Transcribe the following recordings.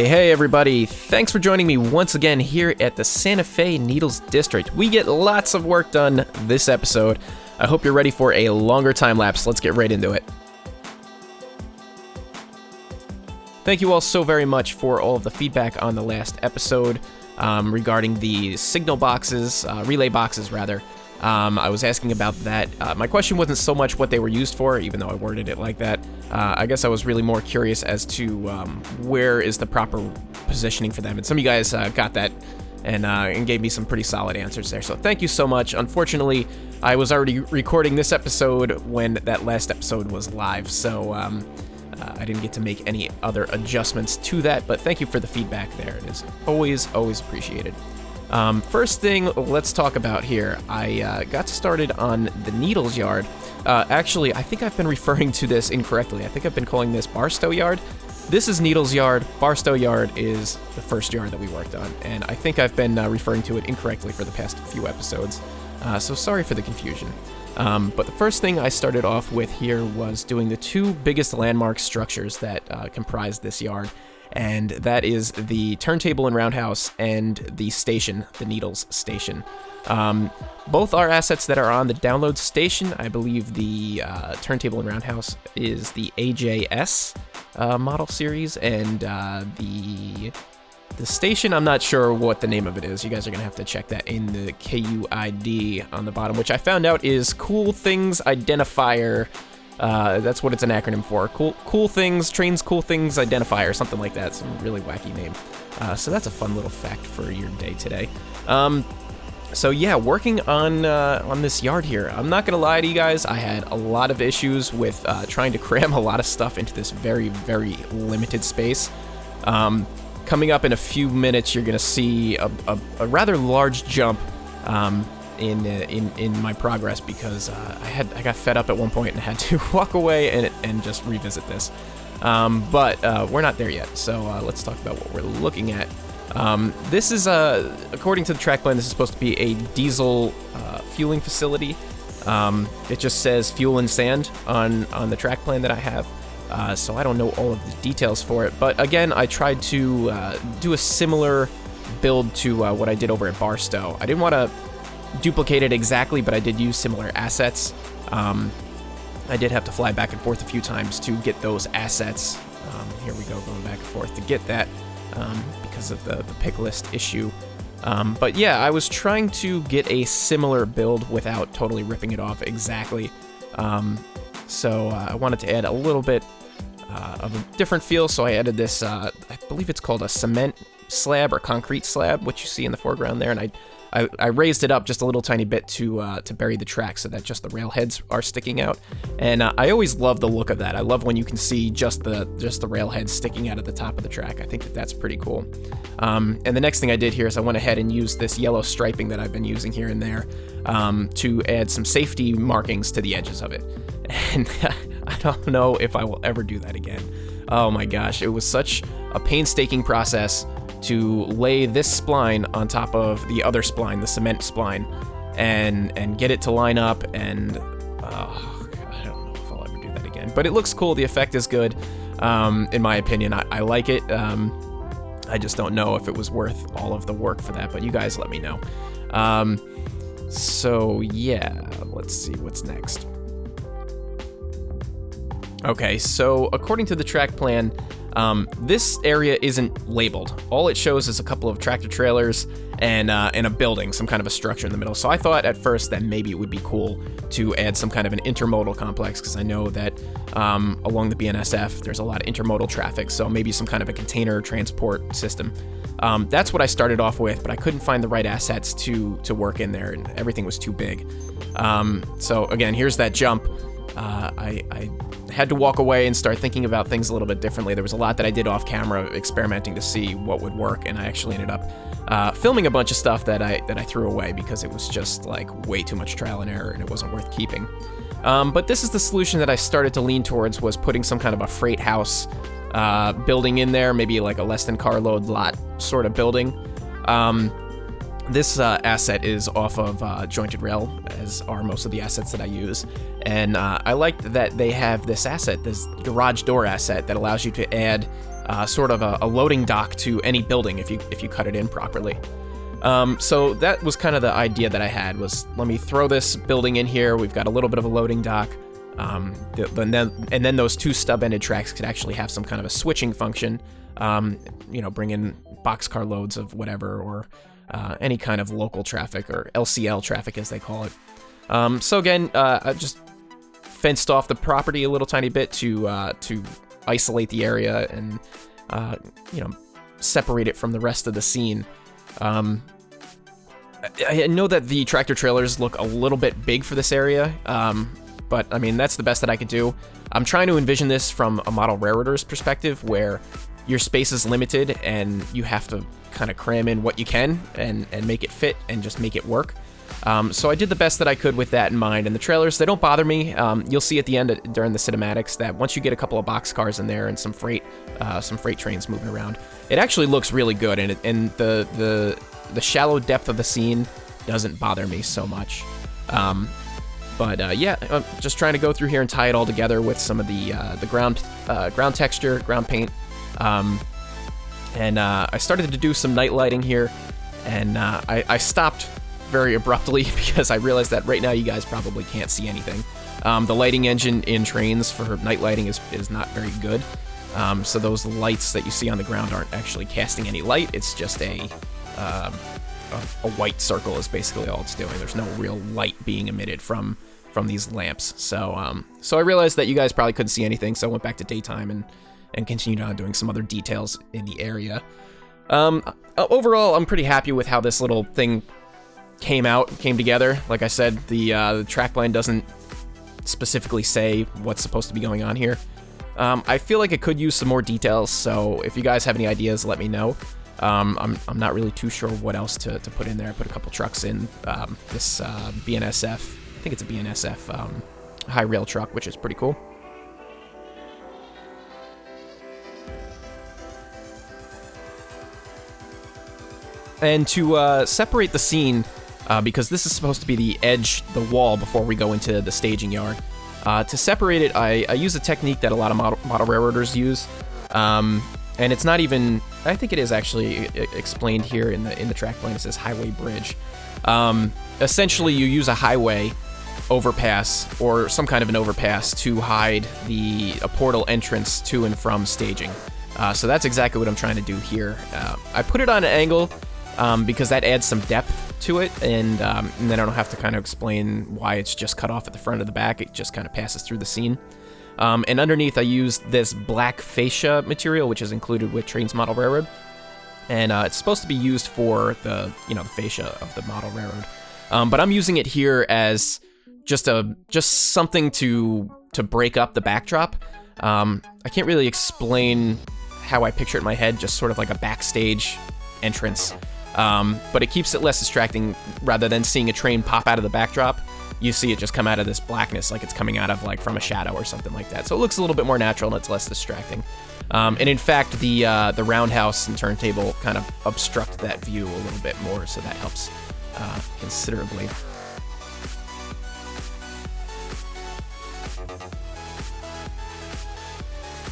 Hey everybody, thanks for joining me once again here at the Santa Fe Needles District. We get lots of work done this episode. I hope you're ready for a longer time lapse. Let's get right into it. Thank you all so very much for all of the feedback on the last episode regarding the signal boxes, relay boxes rather. I was asking about that. My question wasn't so much what they were used for, even though I worded it like that. I guess I was really more curious as to where is the proper positioning for them. And some of you guys got that and gave me some pretty solid answers there. So thank you so much. Unfortunately, I was already recording this episode when that last episode was live, so I didn't get to make any other adjustments to that. But thank you for the feedback there. It is always appreciated. First thing let's talk about here, I got started on the Needles yard. Actually, I think I've been referring to this incorrectly. I think I've been calling this Barstow yard. This is Needles yard. Barstow yard is the first yard that we worked on, and I think I've been referring to it incorrectly for the past few episodes. So sorry for the confusion. But the first thing I started off with here was doing the two biggest landmark structures that comprise this yard. And that is the turntable and roundhouse and the station, the Needles station. Both are assets that are on the download station. I believe the turntable and roundhouse is the AJS model series, and the station, I'm not sure what the name of it is. You guys are going to have to check that in the KUID on the bottom, which I found out is Cool Things Identifier. That's what it's an acronym for. Cool Things, Trainz Cool Things Identifier, something like that. Some really wacky name. So that's a fun little fact for your day today. So yeah, working on this yard here. I'm not gonna lie to you guys, I had a lot of issues with trying to cram a lot of stuff into this very limited space. Coming up in a few minutes, you're gonna see a rather large jump in my progress, because I got fed up at one point and had to walk away and just revisit this. But we're not there yet, so let's talk about what we're looking at. This is, according to the track plan, this is supposed to be a diesel fueling facility. It just says fuel and sand on the track plan that I have. So I don't know all of the details for it, but again, I tried to do a similar build to what I did over at Barstow. I didn't want to duplicate it exactly, but I did use similar assets. I did have to fly back and forth a few times to get those assets. Here we go, going back and forth to get that because of the pick list issue. But yeah, I was trying to get a similar build without totally ripping it off exactly. So I wanted to add a little bit of a different feel, so I added this, I believe it's called a cement slab or concrete slab, which you see in the foreground there, and I raised it up just a little tiny bit to bury the track so that just the railheads are sticking out. And I always love the look of that. I love when you can see just the railheads sticking out at the top of the track. I think that's pretty cool. And the next thing I did here is I went ahead and used this yellow striping that I've been using here and there to add some safety markings to the edges of it. And I don't know if I will ever do that again. Oh my gosh, it was such a painstaking process to lay this spline on top of the other spline, the cement spline, and get it to line up, and I don't know if I'll ever do that again. But it looks cool, the effect is good, in my opinion. I like it. I just don't know if it was worth all of the work for that, but you guys let me know. So yeah, let's see what's next. Okay, so according to the track plan, this area isn't labeled. All it shows is a couple of tractor trailers and a building, some kind of a structure in the middle. So I thought at first that maybe it would be cool to add some kind of an intermodal complex, because I know that along the BNSF there's a lot of intermodal traffic, so maybe some kind of a container transport system. That's what I started off with, but I couldn't find the right assets to work in there, and everything was too big. So again, here's that jump. I had to walk away and start thinking about things a little bit differently. There was a lot that I did off camera experimenting to see what would work, and I actually ended up filming a bunch of stuff that I threw away because it was just like way too much trial and error and it wasn't worth keeping. But this is the solution that I started to lean towards, was putting some kind of a freight house building in there, maybe like a less than carload lot sort of building. This asset is off of Jointed Rail, as are most of the assets that I use. And I like that they have this asset, this garage door asset, that allows you to add sort of a loading dock to any building if you cut it in properly. So that was kind of the idea that I had, was let me throw this building in here. We've got a little bit of a loading dock. And then those two stub-ended tracks could actually have some kind of a switching function, bring in boxcar loads of whatever, or any kind of local traffic, or LCL traffic as they call it. So again, I just fenced off the property a little tiny bit to isolate the area and separate it from the rest of the scene. I know that the tractor trailers look a little bit big for this area, but I mean, that's the best that I could do. I'm trying to envision this from a model railroader's perspective, where your space is limited and you have to kind of cram in what you can and make it fit and just make it work. So I did the best that I could with that in mind, and the trailers, they don't bother me. You'll see at the end during the cinematics that once you get a couple of boxcars in there and some freight trains moving around, it actually looks really good, and the shallow depth of the scene doesn't bother me so much. Yeah, I'm just trying to go through here and tie it all together with some of the ground texture, ground paint. I started to do some night lighting here, and I stopped very abruptly because I realized that right now you guys probably can't see anything. The lighting engine in Trainz for night lighting is not very good. So those lights that you see on the ground aren't actually casting any light. It's just a white circle is basically all it's doing. There's no real light being emitted from these lamps. So I realized that you guys probably couldn't see anything, so I went back to daytime and continued on doing some other details in the area. Overall, I'm pretty happy with how this little thing came together. Like I said, the trackline doesn't specifically say what's supposed to be going on here. I feel like it could use some more details, so if you guys have any ideas, let me know. I'm not really too sure what else to put in there. I put a couple trucks in, this BNSF, I think it's a BNSF high rail truck, which is pretty cool. And to separate the scene, because this is supposed to be the wall before we go into the staging yard. To separate it, I use a technique that a lot of model railroaders use, and it's not even, I think it is actually explained here in the track plan. It says highway bridge. Essentially, you use a highway overpass or some kind of an overpass to hide a portal entrance to and from staging. So that's exactly what I'm trying to do here. I put it on an angle because that adds some depth to it, and then I don't have to kind of explain why it's just cut off at the front or the back. It just kind of passes through the scene. And underneath, I used this black fascia material, which is included with Trainz Model Railroad, and it's supposed to be used for the fascia of the model railroad. But I'm using it here as just something to break up the backdrop. I can't really explain how I picture it in my head, just sort of like a backstage entrance. But it keeps it less distracting. Rather than seeing a train pop out of the backdrop, you see it just come out of this blackness, like it's coming out of from a shadow or something like that. So it looks a little bit more natural and it's less distracting. And in fact, the roundhouse and turntable kind of obstruct that view a little bit more, so that helps considerably.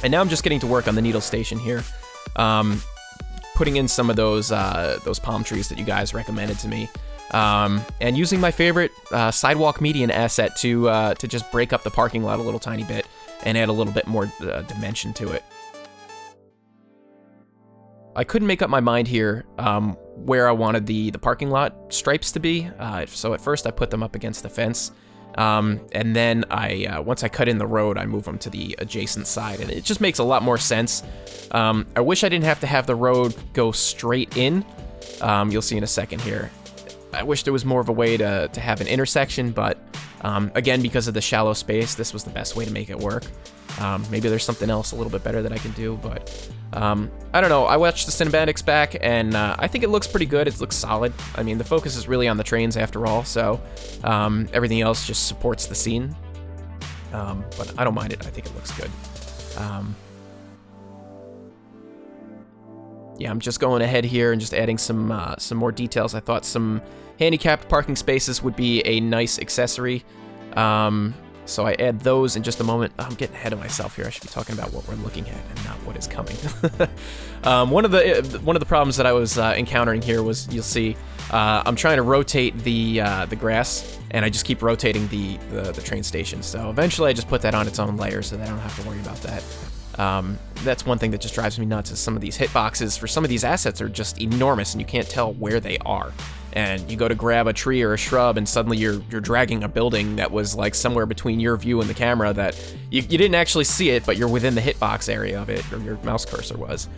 And now I'm just getting to work on the needle station here. Putting in some of those palm trees that you guys recommended to me, and using my favorite sidewalk median asset to just break up the parking lot a little tiny bit and add a little bit more dimension to it. I couldn't make up my mind here where I wanted the parking lot stripes to be, so at first I put them up against the fence. And then once I cut in the road, I move them to the adjacent side, and it just makes a lot more sense. I wish I didn't have to have the road go straight in. You'll see in a second here. I wish there was more of a way to have an intersection, but again, because of the shallow space, this was the best way to make it work. Maybe there's something else a little bit better that I can do, but I don't know. I watched the cinematics back, and I think it looks pretty good. It looks solid. I mean, the focus is really on the trains after all, so everything else just supports the scene. But I don't mind it. I think it looks good. Yeah, I'm just going ahead here and just adding some more details. I thought some handicapped parking spaces would be a nice accessory. So I add those in just a moment. I'm getting ahead of myself here. I should be talking about what we're looking at and not what is coming. One of the problems that I was encountering here was, you'll see, I'm trying to rotate the grass, and I just keep rotating the train station. So eventually I just put that on its own layer so that I don't have to worry about that. That's one thing that just drives me nuts, is some of these hitboxes for some of these assets are just enormous, and you can't tell where they are. And you go to grab a tree or a shrub, and suddenly you're dragging a building that was like somewhere between your view and the camera that you didn't actually see it, but you're within the hitbox area of it, or your mouse cursor was.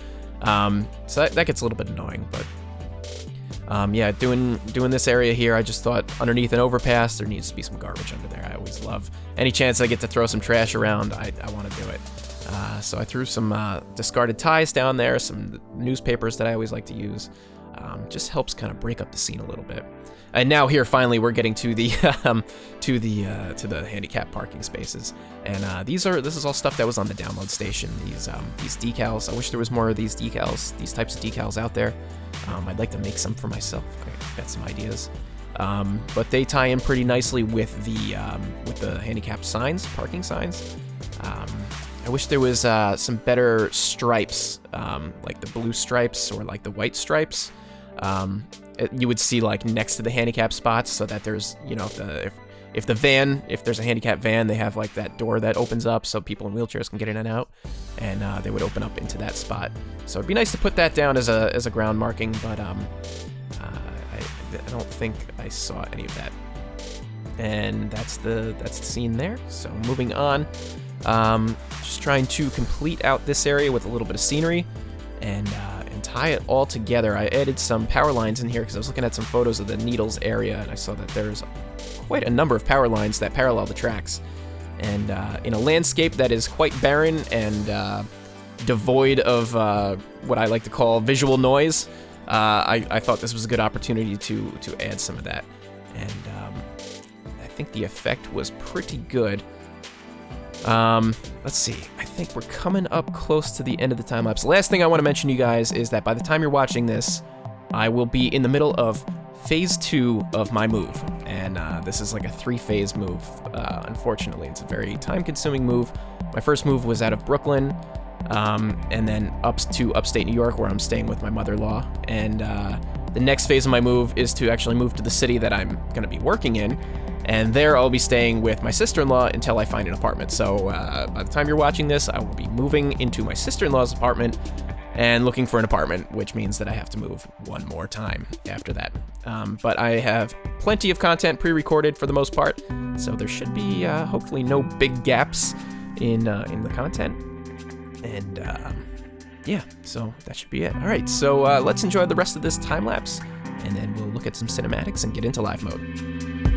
So that gets a little bit annoying, but yeah, doing this area here, I just thought underneath an overpass, there needs to be some garbage under there. I always love any chance I get to throw some trash around, I want to do it. So I threw some discarded ties down there, some newspapers that I always like to use. Just helps kind of break up the scene a little bit. And now here, finally, we're getting to the to the handicap parking spaces. And this is all stuff that was on the download station. These decals. I wish there was more of these decals, these types of decals out there. I'd like to make some for myself. I've got some ideas. But they tie in pretty nicely with the handicap signs, parking signs. I wish there was some better stripes, like the blue stripes or like the white stripes. You would see like next to the handicap spots, so that there's, you know, if there's a handicap van, they have like that door that opens up so people in wheelchairs can get in and out, and they would open up into that spot. So it'd be nice to put that down as a ground marking, but I don't think I saw any of that. And that's the scene there. So moving on. Just trying to complete out this area with a little bit of scenery and tie it all together. I added some power lines in here because I was looking at some photos of the Needles area, and I saw that there's quite a number of power lines that parallel the tracks. And in a landscape that is quite barren and devoid of what I like to call visual noise, I thought this was a good opportunity to add some of that. And I think the effect was pretty good. Let's see. I think we're coming up close to the end of the time lapse. The last thing I want to mention to you guys is that by the time you're watching this, I will be in the middle of phase 2 of my move. And this is like a 3-phase move. Unfortunately, it's a very time-consuming move. My first move was out of Brooklyn, and then up to upstate New York, where I'm staying with my mother-in-law. And the next phase of my move is to actually move to the city that I'm going to be working in. And there I'll be staying with my sister-in-law until I find an apartment. So by the time you're watching this, I will be moving into my sister-in-law's apartment and looking for an apartment, which means that I have to move one more time after that. But I have plenty of content pre-recorded for the most part, so there should be hopefully no big gaps in the content. And yeah, so that should be it. All right, so let's enjoy the rest of this time-lapse, and then we'll look at some cinematics and get into live mode.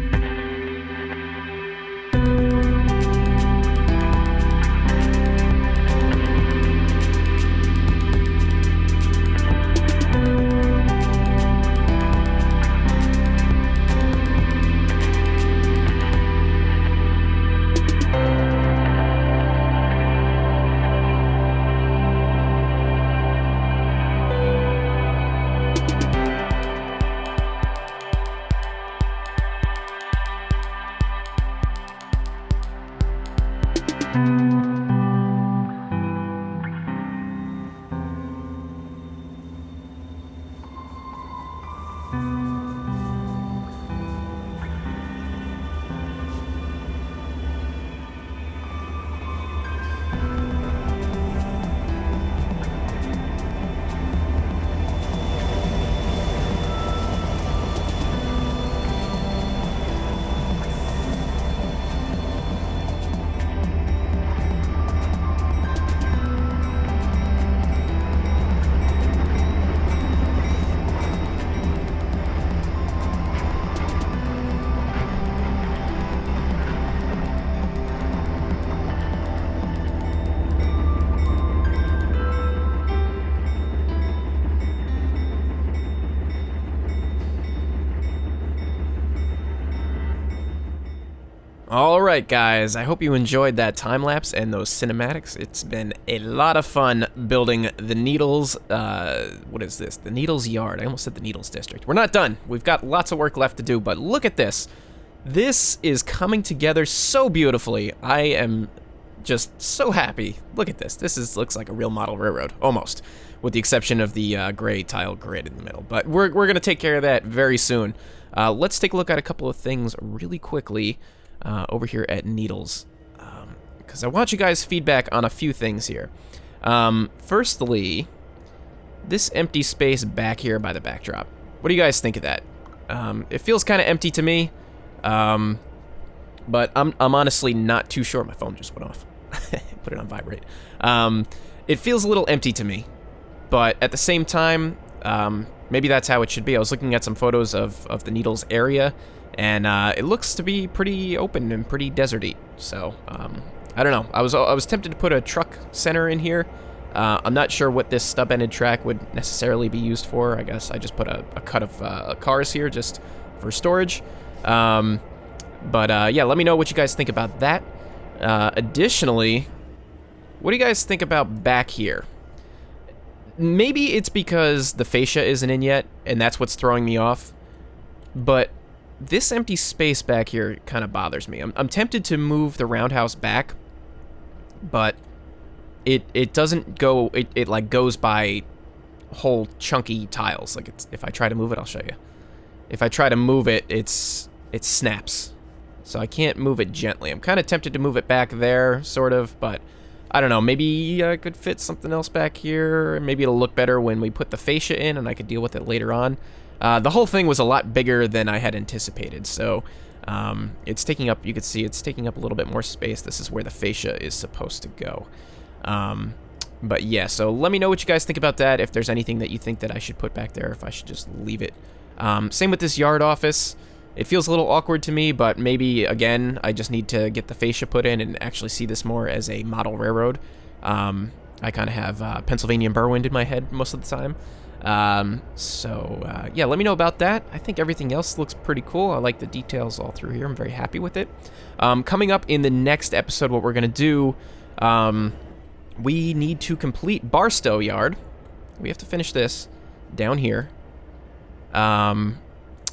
Alright guys, I hope you enjoyed that time-lapse and those cinematics. It's been a lot of fun building the Needles, what is this? The Needles Yard. I almost said the Needles District. We're not done. We've got lots of work left to do, but look at this. This is coming together so beautifully. I am just so happy. Look at this. This looks like a real model railroad, almost, with the exception of the gray tile grid in the middle. But we're going to take care of that very soon. Let's take a look at a couple of things really quickly over here at Needles, because I want you guys' feedback on a few things here. Firstly, this empty space back here by the backdrop. What do you guys think of that? It feels kind of empty to me, but I'm honestly not too sure. My phone just went off. Put it on vibrate. It feels a little empty to me, but at the same time, maybe that's how it should be. I was looking at some photos of the Needles area, and it looks to be pretty open and pretty deserty. So I don't know. I was tempted to put a truck center in here. I'm not sure what this stub-ended track would necessarily be used for. I guess I just put a cut of cars here just for storage. Yeah, let me know what you guys think about that. Additionally, what do you guys think about back here? Maybe it's because the fascia isn't in yet, and that's what's throwing me off. But this empty space back here kind of bothers me. I'm tempted to move the roundhouse back, but it doesn't go. It like goes by whole chunky tiles. Like if I try to move it, I'll show you. If I try to move it, it snaps. So I can't move it gently. I'm kind of tempted to move it back there, sort of, but I don't know. Maybe I could fit something else back here. Maybe it'll look better when we put the fascia in, and I could deal with it later on. The whole thing was a lot bigger than I had anticipated, so it's taking up. You can see it's taking up a little bit more space. This is where the fascia is supposed to go. But yeah, so let me know what you guys think about that. If there's anything that you think that I should put back there, if I should just leave it. Same with this yard office. It feels a little awkward to me, but maybe, again, I just need to get the fascia put in and actually see this more as a model railroad. I kind of have Pennsylvania and Berwind in my head most of the time. Yeah, let me know about that. I think everything else looks pretty cool. I like the details all through here. I'm very happy with it. Coming up in the next episode, what we're going to do, we need to complete Barstow Yard. We have to finish this down here.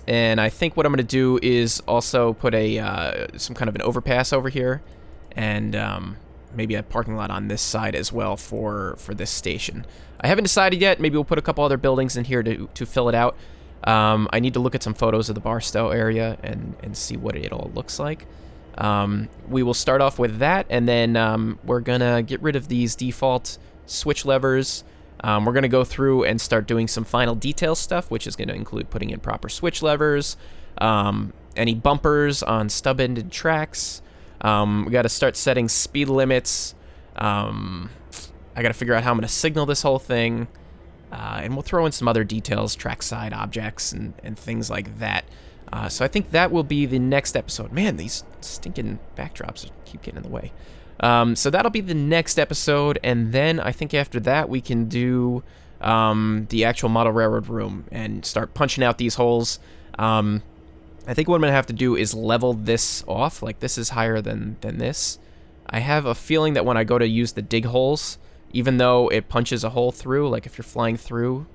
And I think what I'm going to do is also put some kind of an overpass over here, and maybe a parking lot on this side as well for this station. I haven't decided yet. Maybe we'll put a couple other buildings in here to fill it out. I need to look at some photos of the Barstow area and see what it all looks like. We will start off with that, and then we're going to get rid of these default switch levers. We're going to go through and start doing some final detail stuff, which is going to include putting in proper switch levers, any bumpers on stub-ended tracks. We got to start setting speed limits. I got to figure out how I'm going to signal this whole thing. And we'll throw in some other details, trackside objects, and things like that. So I think that will be the next episode. Man, these stinking backdrops keep getting in the way. So that'll be the next episode, and then I think after that we can do the actual model railroad room and start punching out these holes. I think what I'm going to have to do is level this off. Like, this is higher than this. I have a feeling that when I go to use the dig holes, even though it punches a hole through, like if you're flying through,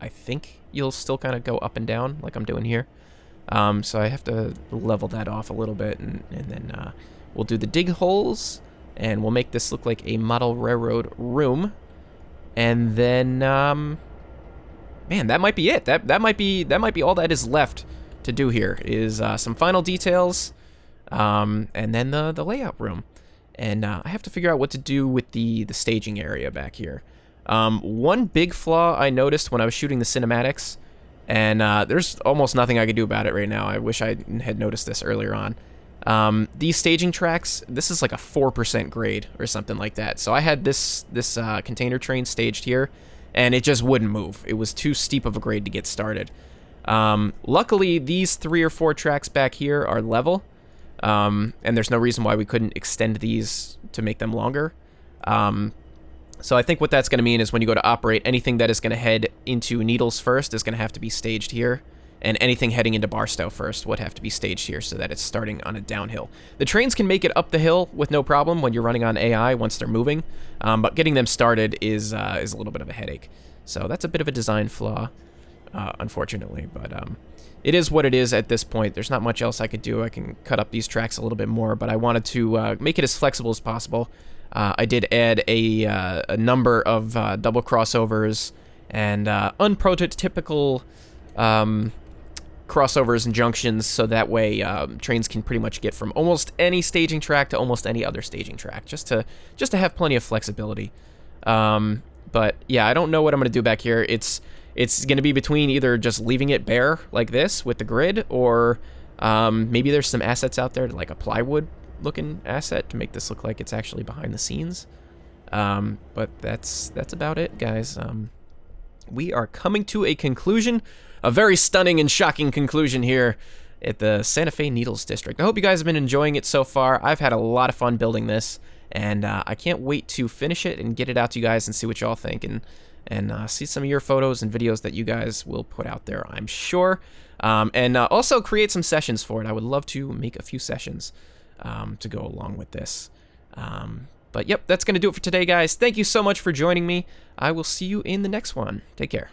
I think you'll still kind of go up and down like I'm doing here. So I have to level that off a little bit, and then we'll do the dig holes, and we'll make this look like a model railroad room. And then, man, that might be it. That might be all that is left to do here, is some final details, and then the layout room. And I have to figure out what to do with the staging area back here. One big flaw I noticed when I was shooting the cinematics, and there's almost nothing I could do about it right now. I wish I had noticed this earlier on. These staging tracks, this is like a 4% grade or something like that. So I had this container train staged here, and it just wouldn't move. It was too steep of a grade to get started. Luckily, these 3 or 4 tracks back here are level, and there's no reason why we couldn't extend these to make them longer. So I think what that's going to mean is when you go to operate, anything that is going to head into Needles first is going to have to be staged here. And anything heading into Barstow first would have to be staged here so that it's starting on a downhill. The trains can make it up the hill with no problem when you're running on AI once they're moving, but getting them started is a little bit of a headache. So that's a bit of a design flaw. unfortunately. But it is what it is at this point. There's not much else I could do. I can cut up these tracks a little bit more, but I wanted to make it as flexible as possible. I did add a number of double crossovers and unprototypical crossovers and junctions, so that way trains can pretty much get from almost any staging track to almost any other staging track, just to have plenty of flexibility. But yeah, I don't know what I'm gonna do back here. It's gonna be between either just leaving it bare like this with the grid, or maybe there's some assets out there, like a plywood looking asset, to make this look like it's actually behind the scenes. But that's about it, guys. We are coming to a conclusion, a very stunning and shocking conclusion here at the Santa Fe Needles District. I hope you guys have been enjoying it so far. I've had a lot of fun building this, and I can't wait to finish it and get it out to you guys and see what y'all think, and see some of your photos and videos that you guys will put out there, I'm sure. And also create some sessions for it. I would love to make a few sessions to go along with this. But yep, that's going to do it for today, guys. Thank you so much for joining me. I will see you in the next one. Take care.